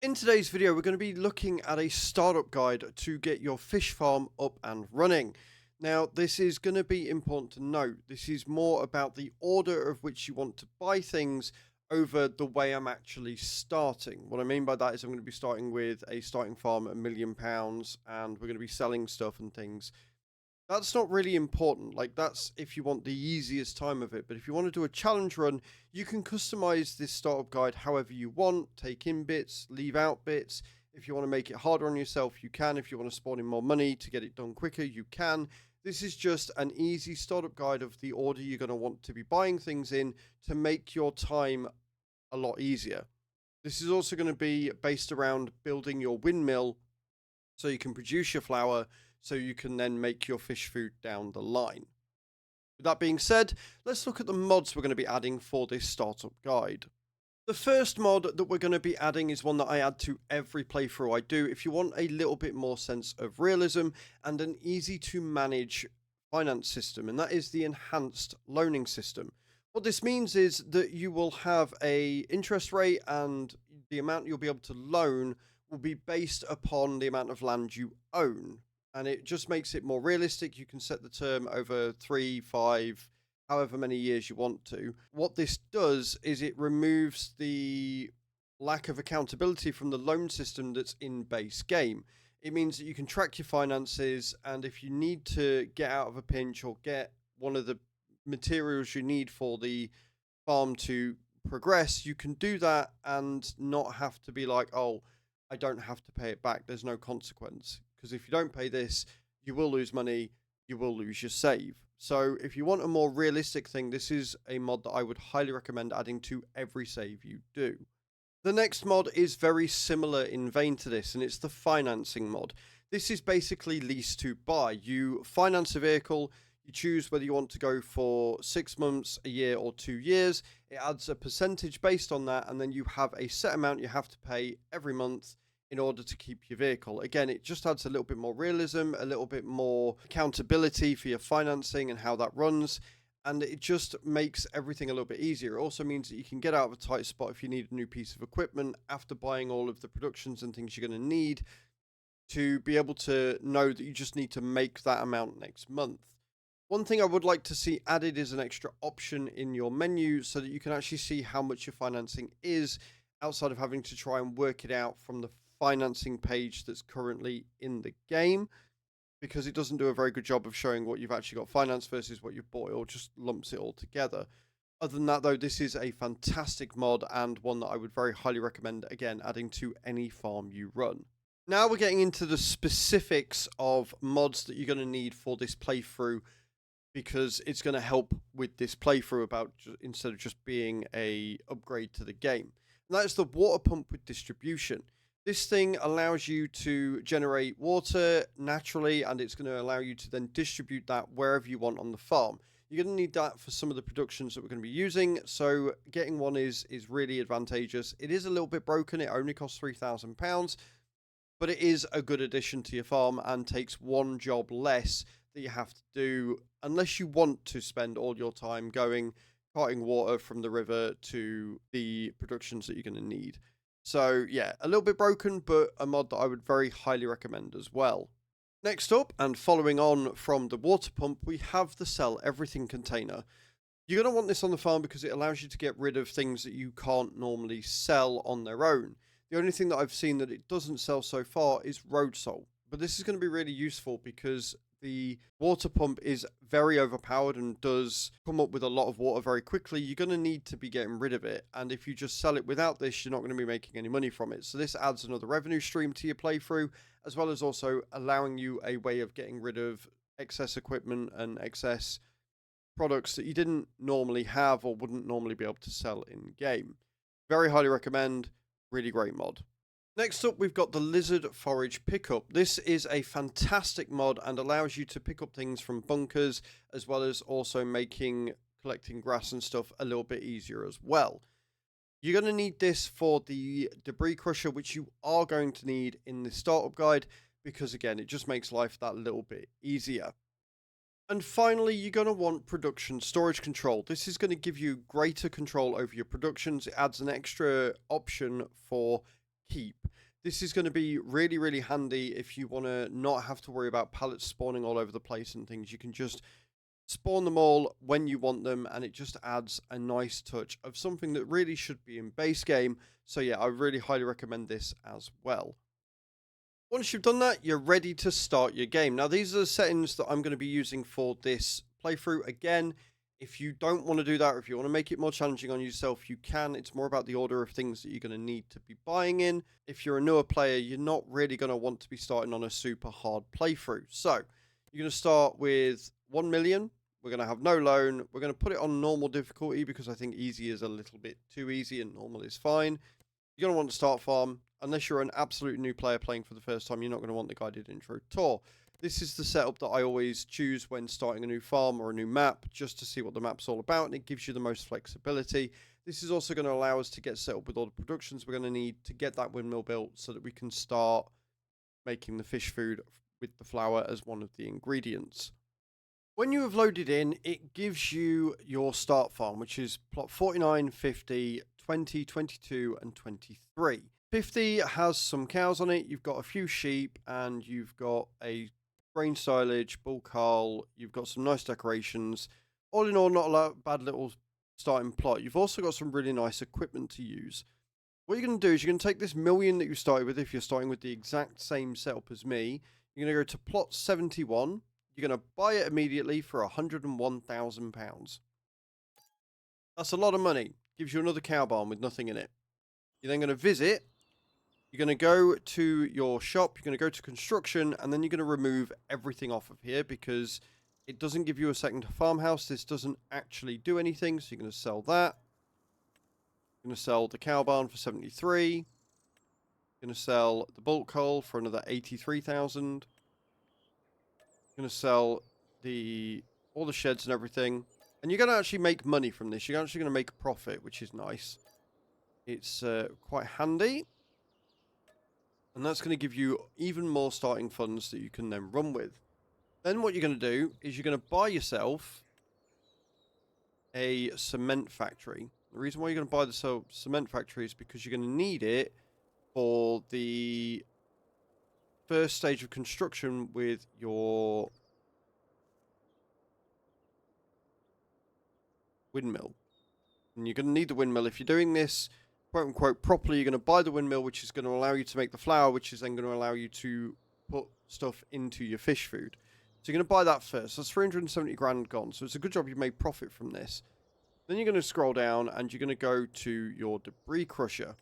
In today's video, we're going to be looking at a startup guide to get your fish farm up and running. Now, this is going to be important to note. This is more about the order of which you want to buy things over the way I'm actually starting. What I mean by that is I'm going to be starting with a starting farm at £1 million and we're going to be selling stuff and things. That's not really important. Like, that's if you want the easiest time of it. But if you want to do a challenge run, you can customize this startup guide however you want, take in bits, leave out bits. If you want to make it harder on yourself, you can. If you want to spawn in more money to get it done quicker, you can. This is just an easy startup guide of the order you're going to want to be buying things in to make your time a lot easier. This is also going to be based around building your windmill so you can produce your flour so you can then make your fish food down the line. With that being said, let's look at the mods we're going to be adding for this startup guide. The first mod that we're going to be adding is one that I add to every playthrough I do if you want a little bit more sense of realism and an easy to manage finance system, and that is the enhanced loaning system. What this means is that you will have a interest rate and the amount you'll be able to loan will be based upon the amount of land you own. And it just makes it more realistic. You can set the term over 3, 5, however many years you want to. What this does is it removes the lack of accountability from the loan system that's in base game. It means that you can track your finances, and if you need to get out of a pinch or get one of the materials you need for the farm to progress, you can do that and not have to be like, oh, I don't have to pay it back. There's no consequence. Because if you don't pay this, you will lose money, you will lose your save. So if you want a more realistic thing, this is a mod that I would highly recommend adding to every save you do. The next mod is very similar in vein to this, and it's the financing mod. This is basically lease to buy. You finance a vehicle, you choose whether you want to go for 6 months, a year, or 2 years. It adds a percentage based on that, and then you have a set amount you have to pay every month in order to keep your vehicle. Again, it just adds a little bit more realism, a little bit more accountability for your financing and how that runs. And it just makes everything a little bit easier. It also means that you can get out of a tight spot if you need a new piece of equipment after buying all of the productions and things you're going to need to be able to know that you just need to make that amount next month. One thing I would like to see added is an extra option in your menu so that you can actually see how much your financing is outside of having to try and work it out from the financing page that's currently in the game, because it doesn't do a very good job of showing what you've actually got financed versus what you've bought. It all just lumps it all together. Other than that, though, this is a fantastic mod and one that I would very highly recommend, again, adding to any farm you run. Now we're getting into the specifics of mods that you're going to need for this playthrough, because it's going to help with this playthrough about instead of just being a upgrade to the game. And that is the water pump with distribution. This thing allows you to generate water naturally, and it's going to allow you to then distribute that wherever you want on the farm. You're going to need that for some of the productions that we're going to be using, so getting one is really advantageous. It is a little bit broken. It only costs £3,000, but it is a good addition to your farm and takes one job less that you have to do unless you want to spend all your time going carting water from the river to the productions that you're going to need. So yeah, a little bit broken, but a mod that I would very highly recommend as well. Next up, and following on from the water pump, we have the sell everything container. You're going to want this on the farm because it allows you to get rid of things that you can't normally sell on their own. The only thing that I've seen that it doesn't sell so far is road salt. But this is going to be really useful because the water pump is very overpowered and does come up with a lot of water very quickly. You're going to need to be getting rid of it. And if you just sell it without this, you're not going to be making any money from it. So this adds another revenue stream to your playthrough, as well as also allowing you a way of getting rid of excess equipment and excess products that you didn't normally have or wouldn't normally be able to sell in game. Very highly recommend. Really great mod. Next up, we've got the Lizard Forage Pickup. This is a fantastic mod and allows you to pick up things from bunkers, as well as also making collecting grass and stuff a little bit easier as well. You're going to need this for the debris crusher, which you are going to need in the startup guide, because again, it just makes life that little bit easier. And finally, you're going to want production storage control. This is going to give you greater control over your productions. It adds an extra option for keep. This is going to be really, really handy if you want to not have to worry about pallets spawning all over the place and things. You can just spawn them all when you want them, and it just adds a nice touch of something that really should be in base game. So yeah, I really highly recommend this as well. Once you've done that, you're ready to start your game. Now, these are the settings that I'm going to be using for this playthrough. Again, if you don't want to do that, or if you want to make it more challenging on yourself, you can. It's more about the order of things that you're going to need to be buying in. If you're a newer player, you're not really going to want to be starting on a super hard playthrough. So, you're going to start with 1 million. We're going to have no loan. We're going to put it on normal difficulty because I think easy is a little bit too easy and normal is fine. You're going to want to start farm. Unless you're an absolute new player playing for the first time, you're not going to want the guided intro tour. This is the setup that I always choose when starting a new farm or a new map, just to see what the map's all about, and it gives you the most flexibility. This is also going to allow us to get set up with all the productions we're going to need to get that windmill built so that we can start making the fish food with the flour as one of the ingredients. When you have loaded in, it gives you your start farm, which is plot 49, 50, 20, 22, and 23. 50 has some cows on it, you've got a few sheep, and you've got a grain silage, bull cull, you've got some nice decorations. All in all, not a bad little starting plot. You've also got some really nice equipment to use. What you're going to do is you're going to take this million that you started with, if you're starting with the exact same setup as me. You're going to go to plot 71. You're going to buy it immediately for £101,000. That's a lot of money. Gives you another cow barn with nothing in it. You're then going to visit. You're going to go to your shop, you're going to go to construction, and then you're going to remove everything off of here because it doesn't give you a second farmhouse. This doesn't actually do anything, so you're going to sell that. You're going to sell the cow barn for 73. You're going to sell the bulk coal for another 83,000. You're going to sell all the sheds and everything. And you're going to actually make money from this. You're actually going to make a profit, which is nice. It's quite handy. And that's going to give you even more starting funds that you can then run with. Then what you're going to do is you're going to buy yourself a cement factory. The reason why you're going to buy the cement factory is because you're going to need it for the first stage of construction with your windmill. And you're going to need the windmill. If you're doing this quote unquote properly, you're going to buy the windmill, which is going to allow you to make the flour, which is then going to allow you to put stuff into your fish food. So you're going to buy that first. That's 370 grand gone. So it's a good job you made profit from this. Then you're going to scroll down and you're going to go to your debris crusher.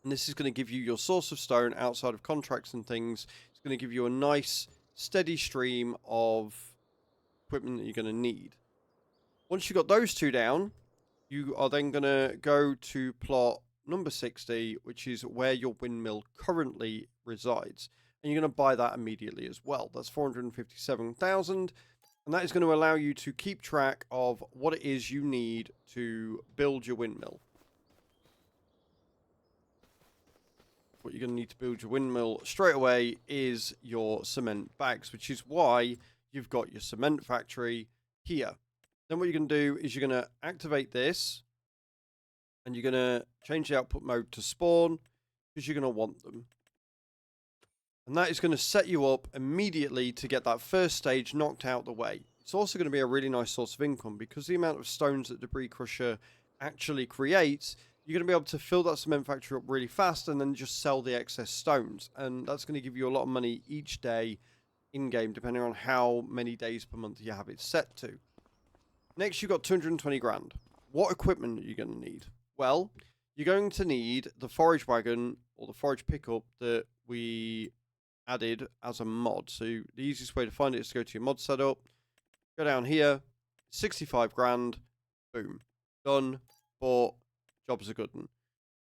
And this is going to give you your source of stone outside of contracts and things. It's going to give you a nice steady stream of equipment that you're going to need. Once you've got those two down, you are then going to go to plot number 60, which is where your windmill currently resides. And you're going to buy that immediately as well. That's 457,000. And that is going to allow you to keep track of what it is you need to build your windmill. What you're going to need to build your windmill straight away is your cement bags, which is why you've got your cement factory here. Then what you're going to do is you're going to activate this and you're going to change the output mode to spawn because you're going to want them. And that is going to set you up immediately to get that first stage knocked out the way. It's also going to be a really nice source of income because the amount of stones that Debris Crusher actually creates, you're going to be able to fill that cement factory up really fast and then just sell the excess stones. And that's going to give you a lot of money each day in-game, depending on how many days per month you have it set to. Next, you've got 220 grand. What equipment are you going to need? Well, you're going to need the forage wagon or the forage pickup that we added as a mod. So the easiest way to find it is to go to your mod setup, go down here, 65 grand, boom, done, bought, job's a good one.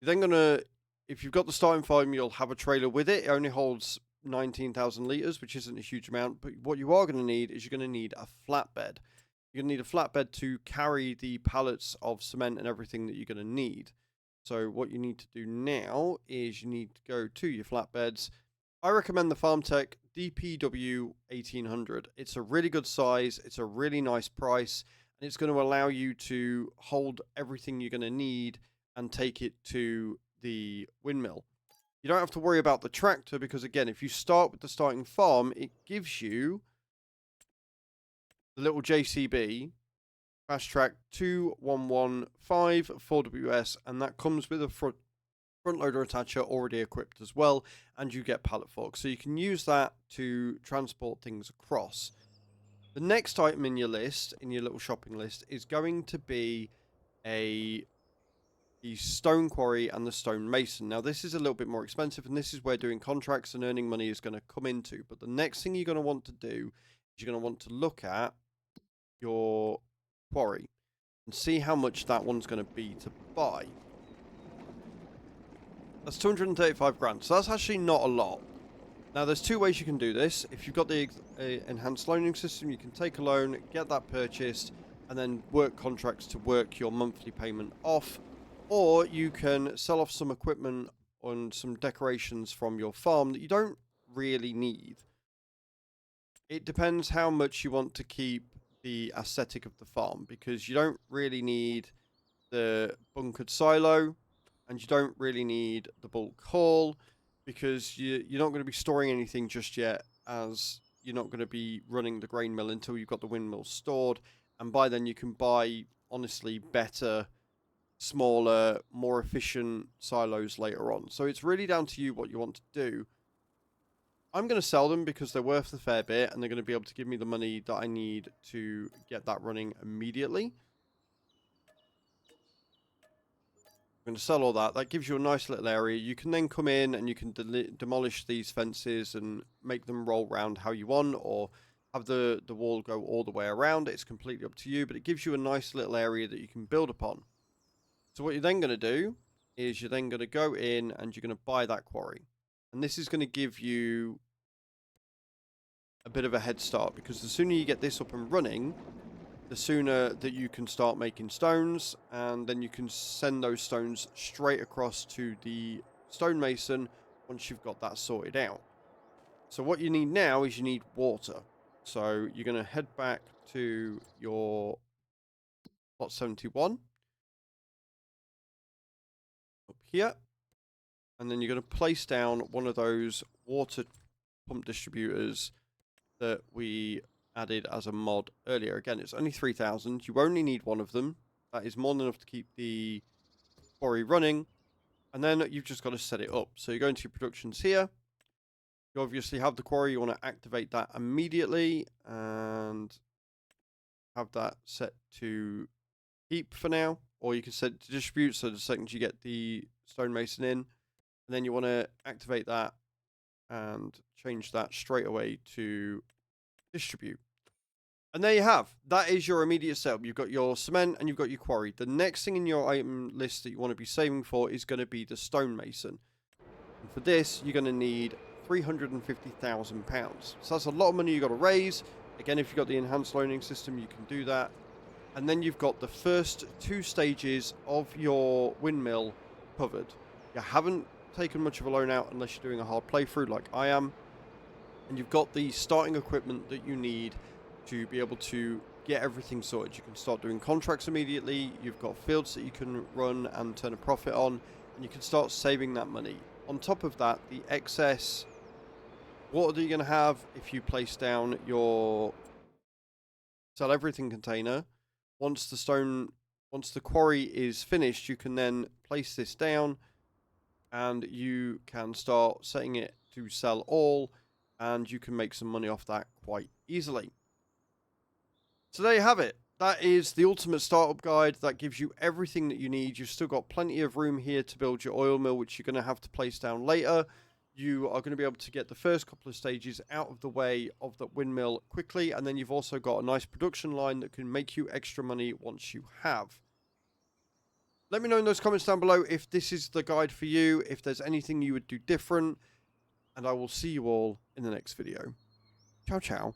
You're then going to, if you've got the starting farm, you'll have a trailer with it. It only holds 19,000 litres, which isn't a huge amount, but what you are going to need is you're going to need a flatbed. You're going to need a flatbed to carry the pallets of cement and everything that you're going to need. So what you need to do now is you need to go to your flatbeds. I recommend the FarmTech DPW 1800. It's a really good size. It's a really nice price. And it's going to allow you to hold everything you're going to need and take it to the windmill. You don't have to worry about the tractor because, again, if you start with the starting farm, it gives you the little JCB Fast Track 2115 4WS, and that comes with a front loader attacher already equipped as well, and you get pallet forks, so you can use that to transport things across. The next item in your list, in your little shopping list, is going to be the stone quarry and the stone mason. Now, this is a little bit more expensive, and this is where doing contracts and earning money is going to come into. But the next thing you're going to want to do is you're going to want to look at your quarry and see how much that one's going to be to buy. That's 235 grand, so that's actually not a lot. Now, there's two ways you can do this. If you've got the enhanced loaning system, you can take a loan, get that purchased, and then work contracts to work your monthly payment off. Or you can sell off some equipment on some decorations from your farm that you don't really need. It depends how much you want to keep the aesthetic of the farm, because you don't really need the bunkered silo, and you don't really need the bulk haul, because you're not going to be storing anything just yet, as you're not going to be running the grain mill until you've got the windmill stored, and by then you can buy, honestly, better, smaller, more efficient silos later on. So it's really down to you what you want to do. I'm going to sell them because they're worth a fair bit, and they're going to be able to give me the money that I need to get that running immediately. I'm going to sell all that. That gives you a nice little area. You can then come in and you can demolish these fences and make them roll round how you want, or have the wall go all the way around. It's completely up to you, but it gives you a nice little area that you can build upon. So what you're then going to do is you're then going to go in and you're going to buy that quarry. And this is going to give you a bit of a head start, because the sooner you get this up and running, the sooner that you can start making stones, and then you can send those stones straight across to the stonemason once you've got that sorted out. So what you need now is you need water. So you're going to head back to your plot 71 up here, and then you're going to place down one of those water pump distributors that we added as a mod earlier. Again, it's only 3,000. You only need one of them. That is more than enough to keep the quarry running. And then you've just got to set it up. So you go into your productions here. You obviously have the quarry. You want to activate that immediately and have that set to keep for now. Or you can set it to distribute, so the second you get the stonemason in. And then you want to activate that and change that straight away to distribute. And there you have. That is your immediate setup. You've got your cement and you've got your quarry. The next thing in your item list that you want to be saving for is going to be the stonemason. And for this, you're going to need £350,000. So that's a lot of money you've got to raise. Again, if you've got the enhanced loaning system, you can do that. And then you've got the first two stages of your windmill covered. You haven't taken much of a loan out unless you're doing a hard playthrough like I am. And you've got the starting equipment that you need to be able to get everything sorted. You can start doing contracts immediately. You've got fields that you can run and turn a profit on, and you can start saving that money. On top of that, the excess water that you're going to have if you place down your sell everything container, once the quarry is finished, you can then place this down and you can start setting it to sell all, and you can make some money off that quite easily. So there you have it. That is the ultimate startup guide. That gives you everything that you need. You've still got plenty of room here to build your oil mill, which you're going to have to place down later. You are going to be able to get the first couple of stages out of the way of the windmill quickly, and then you've also got a nice production line that can make you extra money once you have. Let me know in those comments down below if this is the guide for you, if there's anything you would do different, and I will see you all in the next video. Ciao, ciao.